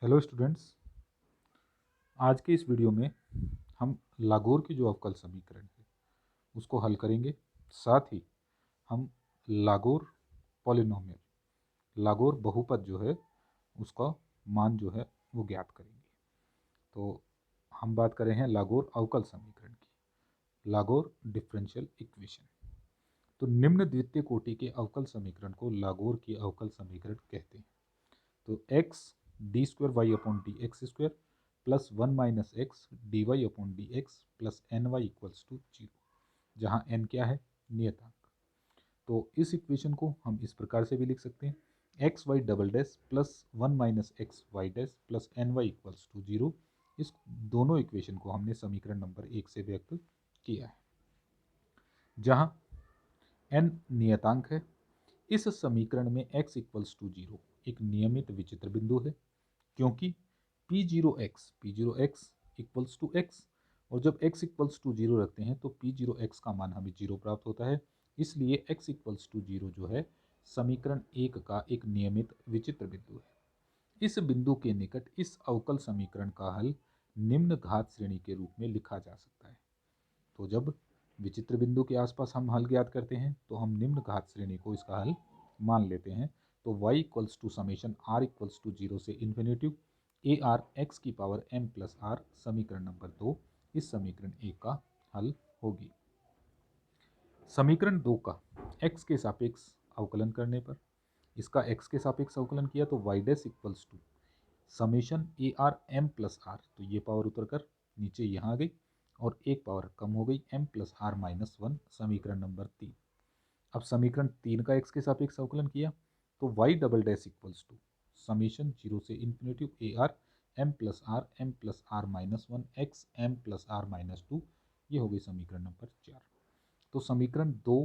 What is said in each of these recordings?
Hello students. आज के इस वीडियो में हम लागोर की जो अवकल समीकरण है उसको हल करेंगे। साथ ही हम लागोर पॉलिनोमियल लागोर बहुपद जो है उसका मान जो है वो ज्ञात करेंगे। तो हम बात कर रहे हैं लागोर अवकल समीकरण की, लागोर डिफरेंशियल इक्वेशन। तो निम्न द्वितीय कोटि के अवकल समीकरण को लागोर की अवकल समीकरण कहते हैं। तो x D square Y upon D X square plus 1 - x D Y upon D X plus N Y equals to 0, जहाँ n क्या है, नियतांक। तो इस इक्वेशन को हम इस प्रकार से भी लिख सकते हैं, X Y double dash plus 1 - x y dash plus N Y equals to 0। इस दोनों इक्वेशन को हमने समीकरण नंबर 1 से व्यक्त किया है, जहाँ n नियतांक है। इस समीकरण में x इक्वल्स टू 0 एक नियमित विचित्र बिंदु है, क्योंकि P0x इक्वल्स टू x, और जब x इक्वल्स टू 0 रखते हैं तो P0x का मान हमें 0 प्राप्त होता है। इसलिए x इक्वल्स टू 0 जो है समीकरण 1 का एक नियमित विचित्र बिंदु है। इस बिंदु के निकट इस अवकल समीकरण का हल निम्न घात श्रेणी के रूप में लिखा जा सकता है। तो जब विचित्र बिंदु के आसपास हम हल ज्ञात करते हैं तो हम निम्न घात श्रेणी को इसका हल मान लेते हैं। तो y equals to summation r equals to 0 से इन्फिनेटिव ए आर एक्स की पावर m प्लस आर समीकरण नंबर 2 इस समीकरण 1 का हल होगी। समीकरण 2 का x के सापेक्ष अवकलन करने पर, इसका x के सापेक्ष अवकलन किया तो y dash equals to summation A R M plus R, तो ये पावर उतर कर नीचे यहाँ आ गई और एक पावर कम हो गई m प्लस आर माइनस 1 समीकरण नंबर 3। अब समीकरण 3 का x के सापेक्ष अवकलन किया तो y double dash equals to summation 0 से infinity A R M plus are minus 1 X M plus are minus 2, ये हो गई समीकरण नंबर 4। तो समीकरण 2,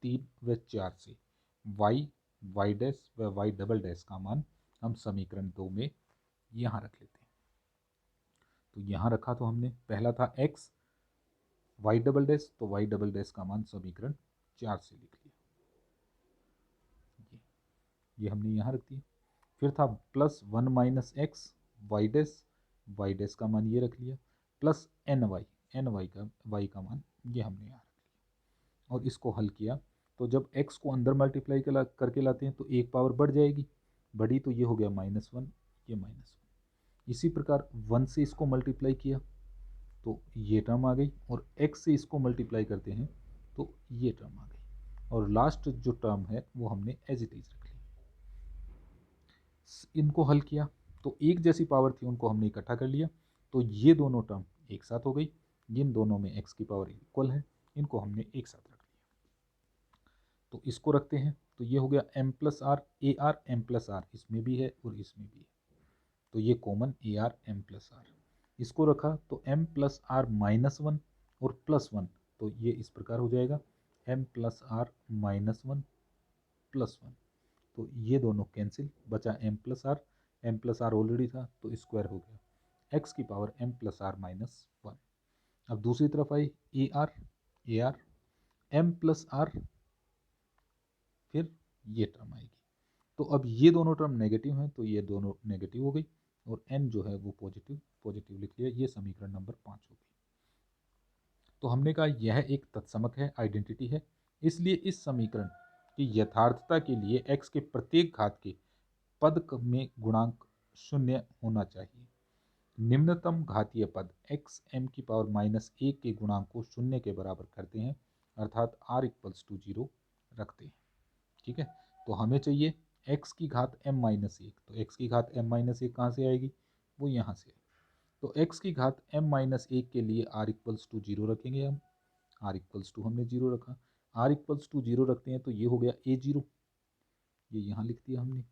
3 व 4 से y, y डैश व y डबल डैश का मान हम समीकरण 2 में यहाँ रख लेते हैं। तो यहाँ रखा तो हमने, पहला था x y डबल डैश, तो y डबल डैश का मान समीकरण 4 से लिख लिया, ये हमने यहाँ रख दिया। फिर था प्लस 1 - x y डैश का मान ये रख लिया, प्लस एन वाई का मान ये हमने यहाँ रख लिया। और इसको हल किया तो जब x को अंदर मल्टीप्लाई करके लाते हैं तो एक पावर बढ़ जाएगी, बढ़ी तो ये हो गया -1, ये -1। इसी प्रकार 1 से इसको मल्टीप्लाई किया तो ये टर्म आ गई, और x से इसको मल्टीप्लाई करते हैं तो ये टर्म आ गई, और लास्ट जो टर्म है वो हमने एज इट इज रख ली। इनको हल किया तो एक जैसी पावर थी उनको हमने इकट्ठा कर लिया, तो ये दोनों टर्म एक साथ हो गई। इन दोनों में x की पावर इक्वल है, इनको हमने एक साथ रख लिया। तो इसको रखते हैं तो ये हो गया m plus R A R M plus R, इसमें भी है और इसमें भी है, तो ये common A R M plus R. इसको रखा तो m प्लस आर माइनस 1 और प्लस 1, तो ये इस प्रकार हो जाएगा m plus are minus 1 plus 1, तो ये दोनों कैंसिल, बचा m प्लस आर ऑलरेडी था तो स्क्वायर हो गया x की power m plus are minus 1। अब दूसरी तरफ आई a R M plus r, फिर ये टर्म आएगी। तो अब ये दोनों टर्म नेगेटिव हैं तो ये दोनों नेगेटिव हो गई, और n जो है वो पॉजिटिव लिख लिया, ये समीकरण नंबर 5 हो गई। तो हमने कहा यह एक तत्समक है, आइडेंटिटी है, इसलिए इस समीकरण की यथार्थता के लिए x के प्रत्येक घात के पद में गुणांक 0 होना चाहिए। निम्नतम घातीय पद x m की पावर -1 के गुणांक को 0 के बराबर करते हैं, अर्थात r इक्वल्स टू 0 रखते हैं। ठीक है, तो हमें चाहिए x की घात m-1, तो x की घात m-1 कहाँ से आएगी, वो यहाँ से आएगी। तो x की घात m-1 के लिए r इक्वल्स टू 0 रखेंगे हम, r इक्वल्स टू हमने 0 रखा, r इक्वल्स टू 0 रखते हैं तो ये हो गया a0, ये यहाँ लिख दिया हमने,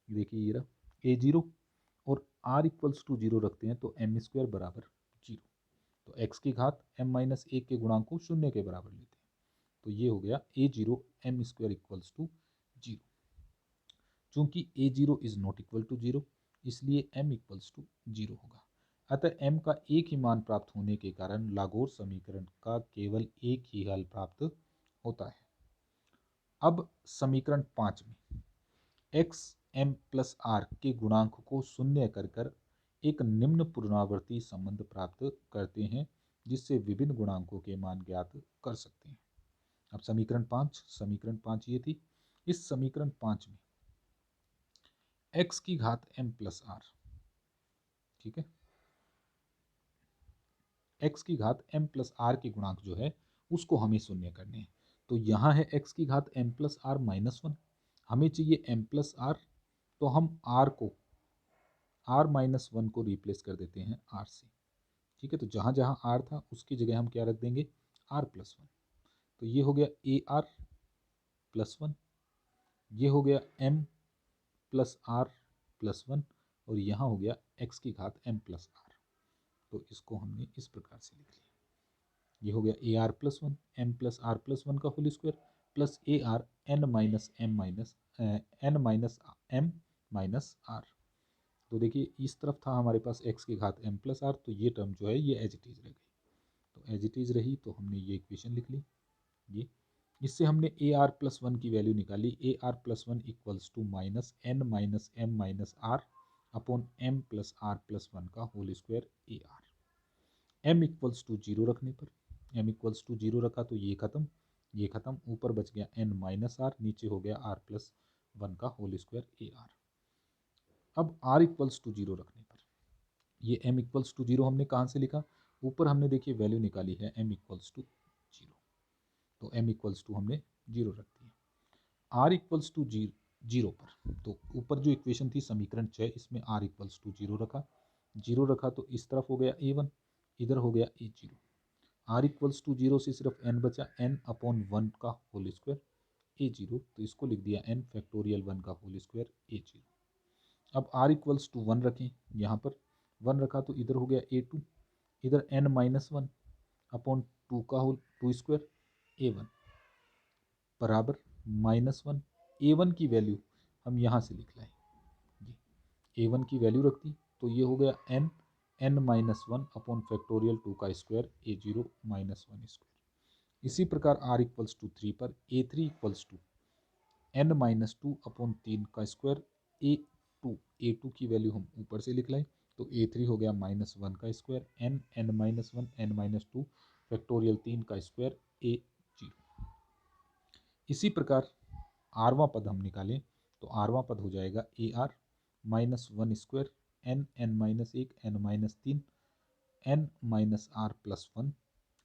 देखिए ये रहा a0, और r इक्वल्स टू 0 रखते हैं तो m स्क्वायर बराबर 0। तो x की घात m-1 के गुणांक को 0 के बराबर लेते हैं, तो ये हो गया a0 m square equals to 0। चूंकि a0 is not equal to 0, इसलिए m इक्वल्स टू 0 होगा। अतः m का एक ही मान प्राप्त होने के कारण लागोर समीकरण का केवल एक ही हल प्राप्त होता है। अब समीकरण 5 में x m प्लस आर के गुणांक को शून्य कर एक निम्न पुनरावर्ती संबंध प्राप्त करते हैं जिससे विभिन्न गुणांकों के मान ज्ञात कर सकते हैं। अब समीकरण 5 ये थी। इस समीकरण 5 में x की घात m प्लस आर, ठीक है, x की घात m प्लस आर के गुणांक जो है उसको हमें शून्य करने हैं। तो यहाँ है x की घात m प्लस आर माइनस 1, हमें चाहिए m प्लस आर, तो हम r माइनस 1 को रिप्लेस कर देते हैं r से, ठीक है। तो जहाँ जहाँ r था उसकी जगह हम क्या रख देंगे, r प्लस 1। तो ये हो गया ar प्लस 1, ये हो गया m प्लस आर प्लस 1, और यहाँ हो गया x की घात m प्लस आर। तो इसको हमने इस प्रकार से लिख लिया। ये हो गया A R plus 1 m plus R plus 1 का whole square plus A R N minus M minus R. तो देखिए इस तरफ था हमारे पास x की घात m प्लस आर, तो ये टर्म जो है ये एज इट इज रह गई। तो एज इट इज रही तो हमने ये इक्वेशन लिख ली। ये इससे हमने ए आर प्लस 1 की वैल्यू निकाली। A R plus 1 equals to minus M minus R upon m plus R plus 1 का whole square A R. m equals to 0 रखने पर, m इक्वल्स टू 0 रखा तो ये खत्म, ऊपर बच गया n माइनस आर, नीचे हो गया r प्लस 1 का होल स्क्वायर ए आर। अब r इक्वल्स टू 0 रखने पर ये m इक्वल्स टू 0 हमने कहाँ से लिखा, ऊपर हमने देखिए वैल्यू निकाली है m इक्वल्स टू 0, तो m इक्वल्स टू हमने 0 रख दिया। r इक्वल्स टू 0 पर, तो ऊपर जो इक्वेशन थी समीकरण 6 इसमें r इक्वल्स टू 0 रखा तो इस तरफ हो गया a1, इधर हो गया a0। r इक्वल्स टू 0 से सिर्फ n बचा, n अपॉन 1 का होल स्क्वायर a0, तो इसको लिख दिया n फैक्टोरियल 1 का होल स्क्वायर a0। अब r इक्वल्स टू 1 रखें, यहाँ पर 1 रखा तो इधर हो गया a2, इधर n माइनस 1 अपॉन 2 का होल 2 स्क्वायर a1 बराबर माइनस 1। a1 की वैल्यू हम यहाँ से लिख लाए, a1 की वैल्यू रख दी तो ये हो गया n माइनस 1 अपॉन फैक्टोरियल 2 का स्क्वायर a0 माइनस 1 स्क्वायर। इसी प्रकार r इक्वल्स टू 3 पर a3 equals to n minus 2 upon 3 का स्क्वायर a2 की वैल्यू हम ऊपर से लिख लाए तो a3 हो गया माइनस 1 का square n minus 1 n minus 2 factorial 3 का स्क्वायर a0। इसी प्रकार आरवां पद हम निकालें तो आरवां पद हो जाएगा A R minus 1 square N minus 1 n minus 3 n minus R plus 1,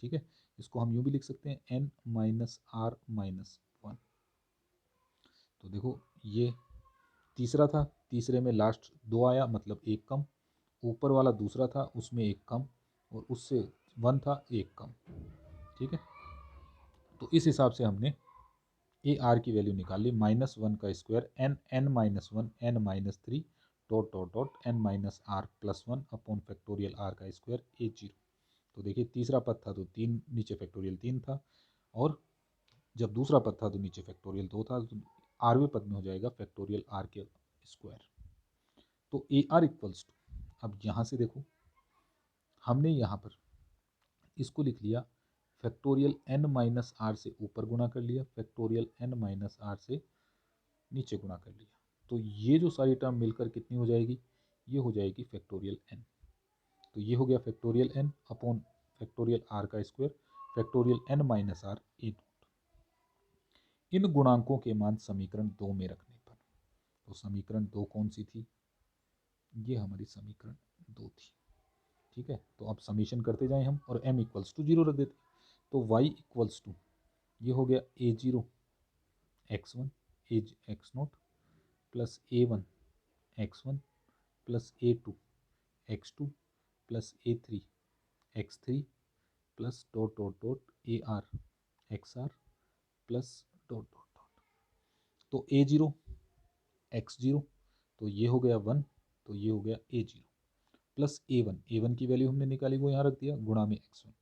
ठीक है। इसको हम यूँ भी लिख सकते हैं n माइनस आर माइनस 1। तो देखो ये तीसरा था, तीसरे में लास्ट 2 आया मतलब एक कम, ऊपर वाला दूसरा था उसमें एक कम और उससे 1 था एक कम, ठीक है। तो इस हिसाब से हमने ए आर की वैल्यू निकाल ली, माइनस 1 का square N minus 1 n minus 3 dot n minus R plus 1 upon factorial R का स्क्वायर a0। तो देखिए तीसरा पद था तो 3 नीचे फैक्टोरियल 3 था, और जब दूसरा पद था तो नीचे फैक्टोरियल 2 था, तो आरवें पद में हो जाएगा फैक्टोरियल आर के स्क्वायर। तो ए आर इक्वल्स टू, अब यहाँ से देखो हमने यहाँ पर इसको लिख लिया फैक्टोरियल n माइनस आर से ऊपर गुणा कर लिया, फैक्टोरियल n माइनस आर से नीचे गुणा कर लिया। तो ये जो सारी टर्म मिलकर कितनी हो जाएगी, ये हो जाएगी फैक्टोरियल n। तो ये हो गया factorial n upon factorial r का square factorial n minus R a। इन गुणांकों के मान समीकरण 2 में रखने पर, तो समीकरण 2 कौन सी थी, ये हमारी समीकरण 2 थी, ठीक है। तो अब समीशन करते जाएं हम और m इक्वल्स टू 0 रख देते, तो y इक्वल्स टू ये हो गया a0 x1 x0 plus a1 x1 plus a2 x2 plus a3 x3 plus dot A R xr plus dot. तो a0 x0 तो ये हो गया 1, तो ये हो गया a0 प्लस a1 की वैल्यू हमने निकाली वो यहाँ रख दिया गुणा में x1,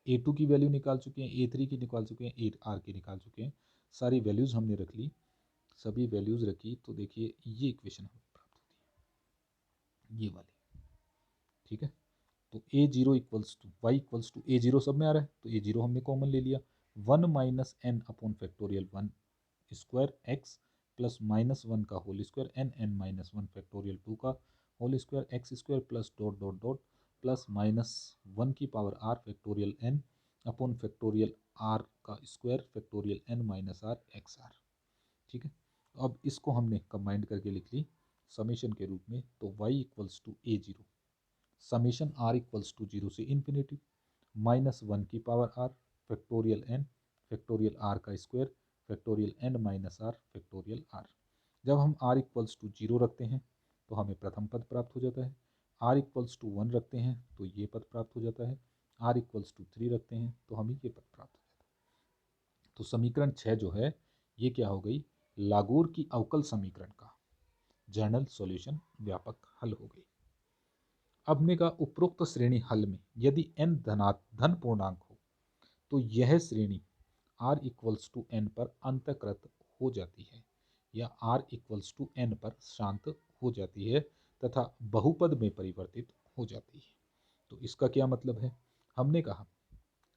a2 की वैल्यू निकाल चुके हैं, a3 की निकाल चुके हैं, r की निकाल चुके हैं, सारी वैल्यूज़ हमने रख ली, सभी वैल्यूज़ रखी तो देखिए ये इक्वेशन हमें प्राप्त होती है ये वाली, ठीक है। तो a0 equals to Y equals to a0 सब में आ रहा है तो a0 हमने कॉमन ले लिया, 1 minus n upon factorial 1 square x plus -1 का होल स्क्वायर n(n-1) फैक्टोरियल 2 का whole square X square plus dot dot dot plus -1 की power r factorial n upon factorial r का स्क्वायर फैक्टोरियल n-r xr। ठीक है, अब इसको हमने combined करके लिख ली समेशन के रूप में। तो y equals to a0 summation r equals to 0 से इन्फिनिटी -1 की power r factorial n factorial r का square factorial n-r factorial r। जब हम r इक्वल्स टू 0 रखते हैं तो हमें प्रथम पद प्राप्त हो जाता है, r इक्वल्स टू 1 रखते हैं तो ये पद प्राप्त हो जाता है, r इक्वल्स टू 3 रखते हैं तो हमें ये पद प्राप्त हो जाता है। तो समीकरण 6 जो है ये क्या हो गई, लागोर की अवकल समीकरण का जनरल सॉल्यूशन व्यापक हल हो गई। अब हमने कहा उपरोक्त श्रेणी हल में यदि n धन पूर्णांक हो तो यह श्रेणी r इक्वल्स टू n पर अंतःकृत हो जाती है या r इक्वल्स टू n पर शांत हो जाती है तथा बहुपद में परिवर्तित हो जाती है। तो इसका क्या मतलब है, हमने कहा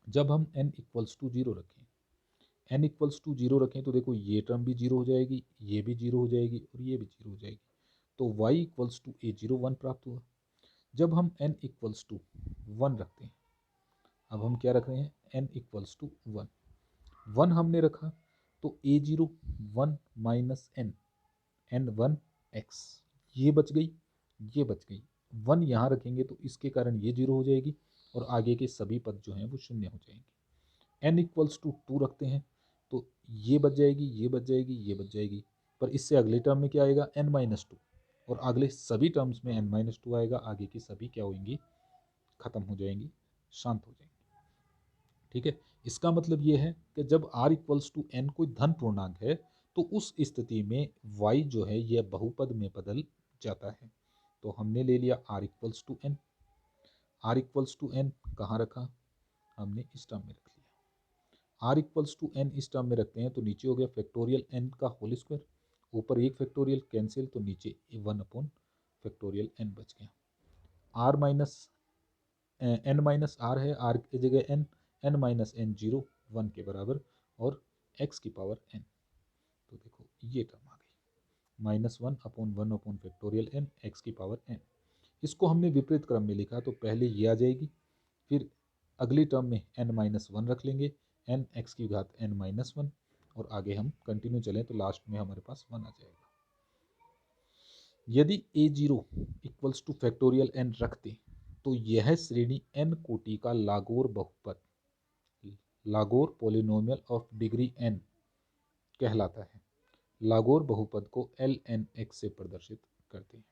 जब हम n इक्वल्स टू 0 रखें, n इक्वल्स टू 0 रखें तो देखो ये टर्म भी 0 हो जाएगी, ये भी 0 हो जाएगी और ये भी 0 हो जाएगी। तो y इक्वल्स टू a0 1 प्राप्त हुआ। जब हम n इक्वल्स टू 1 रखते हैं, अब हम क्या रख रहे हैं, n इक्वल्स टू 1 हमने रखा तो a0 1 minus n n1 x ये बच गई, ये बच गई। 1 यहाँ रखेंगे तो इसके कारण ये 0 हो जाएगी और आगे के सभी पद जो हैं वो शून्य हो जाएंगे। n इक्वल्स टू 2 रखते हैं तो ये बच जाएगी, ये बच जाएगी, ये बच जाएगी, पर इससे अगले टर्म में क्या आएगा n-2 और अगले सभी टर्म्स में n-2 आएगा, आगे की सभी क्या होंगी, खत्म हो जाएंगी, शांत हो जाएंगी। ठीक है, इसका मतलब ये है कि जब r इक्वल्स टू n कोई धन पूर्णांक है तो उस स्थिति में y जो है यह बहुपद में बदल जाता है। तो हमने ले लिया r equals to n, r equals to n कहाँ रखा, हमने इस टर्म में रख लिया। r इक्वल्स टू n इस टर्म में रखते हैं तो नीचे हो गया फैक्टोरियल n का होल स्क्वायर, ऊपर एक फैक्टोरियल कैंसिल तो नीचे 1 अपॉन फैक्टोरियल n बच गया। r minus n minus r है, r की जगह n माइनस n 0 1 के बराबर और x की पावर n। तो देखो ये टर्म आ गई -1 upon 1 upon factorial n x की पावर n। इसको हमने विपरीत क्रम में लिखा तो पहले ये आ जाएगी, फिर अगली टर्म में n-1 रख लेंगे, n x की घात n-1 और आगे हम कंटिन्यू चलें तो लास्ट में हमारे पास 1 आ जाएगा। यदि a0 equals two factorial n रखते तो यह श्रेणी n कोटि का लागोर बहुपद, लागोर पॉलिनोमियल ऑफ डिग्री n कहलाता है। लागोर बहुपद को ln(x) से प्रदर्शित करते हैं।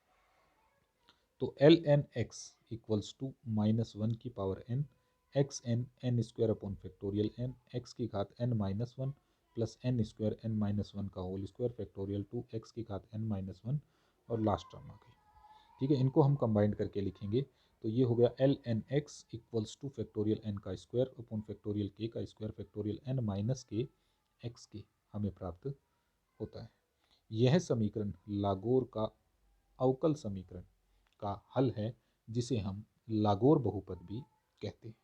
तो ln(x) इक्वल्स टू -1 की power n x n n square upon factorial n x की घात n-1 plus n square n-1 का होल स्क्वायर फैक्टोरियल 2 x की घात n-1 और लास्ट टर्म आ गई। ठीक है, इनको हम कंबाइंड करके लिखेंगे तो ये हो गया ln(x) equals two factorial n का स्क्वायर अपॉन फैक्टोरियल k का स्क्वायर फैक्टोरियल n माइनस के x के हमें प्राप्त होता है। यह समीकरण लागोर का अवकल समीकरण का हल है जिसे हम लागोर बहुपद भी कहते हैं।